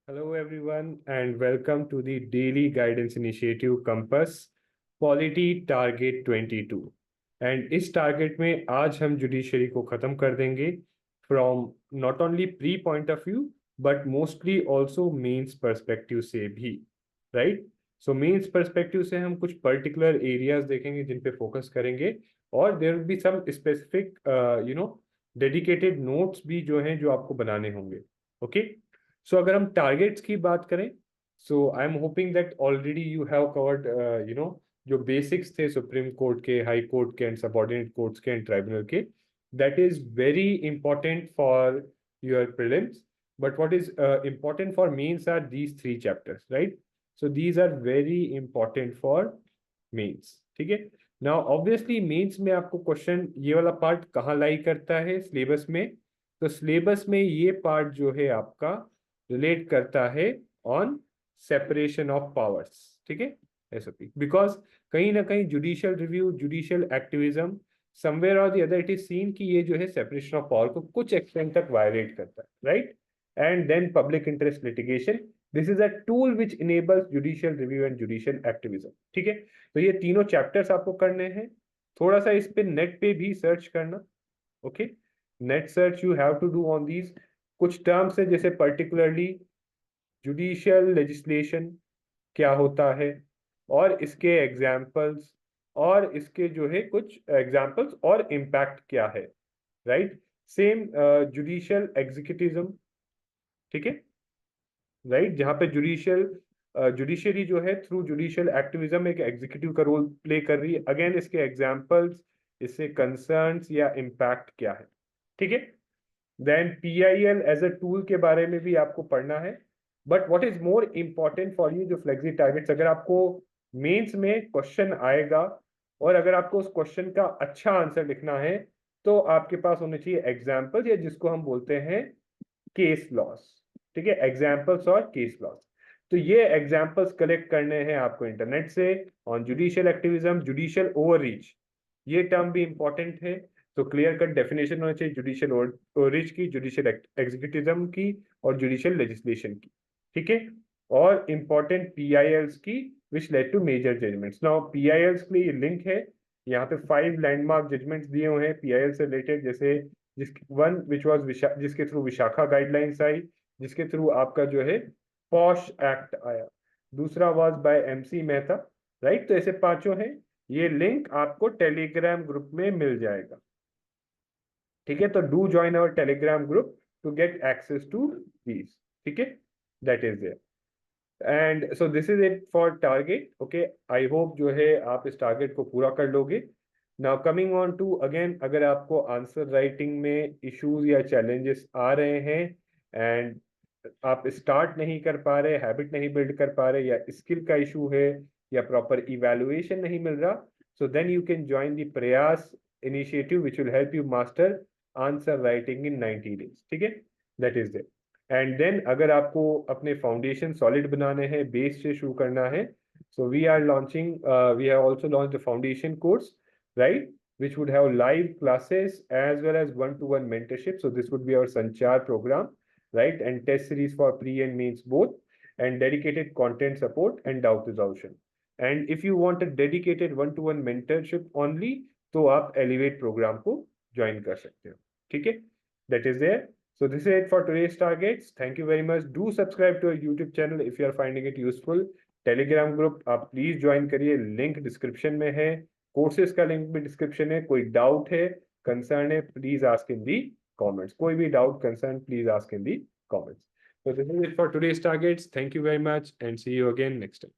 Hello, everyone, and welcome to the Daily Guidance Initiative Compass Quality Target 22. And इस target में आज हम judiciary को ख़त्म कर देंगे from not only pre point of view but mostly also mains perspective से भी, राइट? सो मेंस पर्सपेक्टिव से हम कुछ पर्टिकुलर एरियाज देखेंगे जिन पे फोकस करेंगे, और there will be some specific dedicated notes भी जो हैं जो आपको बनाने होंगे. ओके, सो अगर हम टारगेट्स की बात करें, so I am hoping that already you have covered जो बेसिक्स थे सुप्रीम कोर्ट के, हाई कोर्ट के एंड सबऑर्डिनेट कोर्ट्स के एंड ट्राइब्यूनल के. That is very important for your prelims, but what is important for mains are these three chapters, right? So these are very important for mains. ठीक है. Now obviously mains में आपको question ये वाला part कहाँ लाई करता है सिलेबस में? तो सिलेबस में ये पार्ट जो है आपका रिलेट करता है ऑन सेपरेशन ऑफ पावर्स. ठीक है, एसओपी. बिकॉज कहीं ना कहीं judicial review, judicial activism, somewhere or the other it is seen कि ये जो है सेपरेशन ऑफ पावर को कुछ एक्सटेंट तक वायलेट करता है, right? And then public interest litigation. This is a tool which enables judicial review and judicial activism. ठीक है, तो ये तीनों चैप्टर्स आपको करने हैं. थोड़ा सा इस पे नेट पे भी सर्च करना. Okay, net search you have to do on these. कुछ टर्म्स है जैसे पर्टिकुलरली जुडिशियल लेजिस्लेशन क्या होता है, और इसके एग्जाम्पल्स, और इसके जो है कुछ एग्जाम्पल्स और इम्पैक्ट क्या है, राइट? Same judicial एग्जीक्यूटिज्म. ठीक है, राइट, जहां पे जुडिशियरी जो है थ्रू जुडिशियल एक्टिविज्म एक एग्जीक्यूटिव का रोल प्ले कर रही है. अगेन इसके एग्जांपल्स, इससे कंसर्न्स या इम्पैक्ट क्या है. ठीक है. Then PIL as a tool के बारे में भी आपको पढ़ना है. But what is more important for you, जो फ्लेक्सी टारगेट्स, अगर आपको मेंस में क्वेश्चन आएगा और अगर आपको उस क्वेश्चन का अच्छा आंसर लिखना है, तो आपके पास होने चाहिए एग्जाम्पल, या जिसको हम बोलते हैं केस लॉस. ठीक है, एग्जाम्पल्स और केस लॉस. तो ये एग्जाम्पल्स कलेक्ट करने हैं आपको इंटरनेट से on judicial activism, judicial overreach. ये टर्म भी इंपॉर्टेंट है, तो क्लियर कट डेफिनेशन होना चाहिए जुडिशियल ओवररीच की, जुडिशियल एग्जीक्यूटिज्म की और जुडिशियल लेजिस्लेशन की. ठीक है, और इंपॉर्टेंट पीआईएल्स की which led to major judgments. Now PILs के लिए लिंक है यहाँ पे. 5 लैंडमार्क जजमेंट्स दिए हुए हैं पीआईएल से रिलेटेड, जैसे वन विच वाज जिसके थ्रू विशाखा गाइडलाइंस आई, जिसके थ्रू आपका जो है पॉश एक्ट आया. दूसरा was by MC Mehta, right? तो ऐसे पांचों हैं. ये लिंक आपको टेलीग्राम ग्रुप में मिल जाएगा. ठीक है, तो do join our Telegram group to get access to these. ठीक है, that is there. And so this is it for target. Okay, I hope जो है आप इस टारगेट को पूरा कर लोगे. Now coming on to again, अगर आपको आंसर राइटिंग में इश्यूज या चैलेंजेस आ रहे हैं एंड आप स्टार्ट नहीं कर पा रहे, हैबिट नहीं बिल्ड कर पा रहे, या स्किल का इशू है, या प्रॉपर इवैल्यूएशन नहीं मिल रहा, so then you can join the Prayas initiative which will help you master answer writing in 90 days. ठीक है, that is it. And then अगर आपको अपने फाउंडेशन सॉलिड बनाने हैं, बेस से शुरू करना है, so we are launching, we have also launch the foundation course, right, which would have live classes as well as one-to-one mentorship. So this would be our Sanchar program, right, and test series for pre and mains both, and dedicated content support and doubt resolution. And if you want a dedicated one-to-one mentorship only, तो आप Elevate program को join कर सकते हो. ठीक है, that is there. So this is it for today's targets. Thank you very much. Do subscribe to our YouTube channel if you are finding it useful. Telegram group आप please join करिए, link description में है. Courses का link भी description है. कोई doubt है, concern है, please ask in the comments. कोई भी doubt, concern, please ask in the comments. So this is it for today's targets. Thank you very much and see you again next time.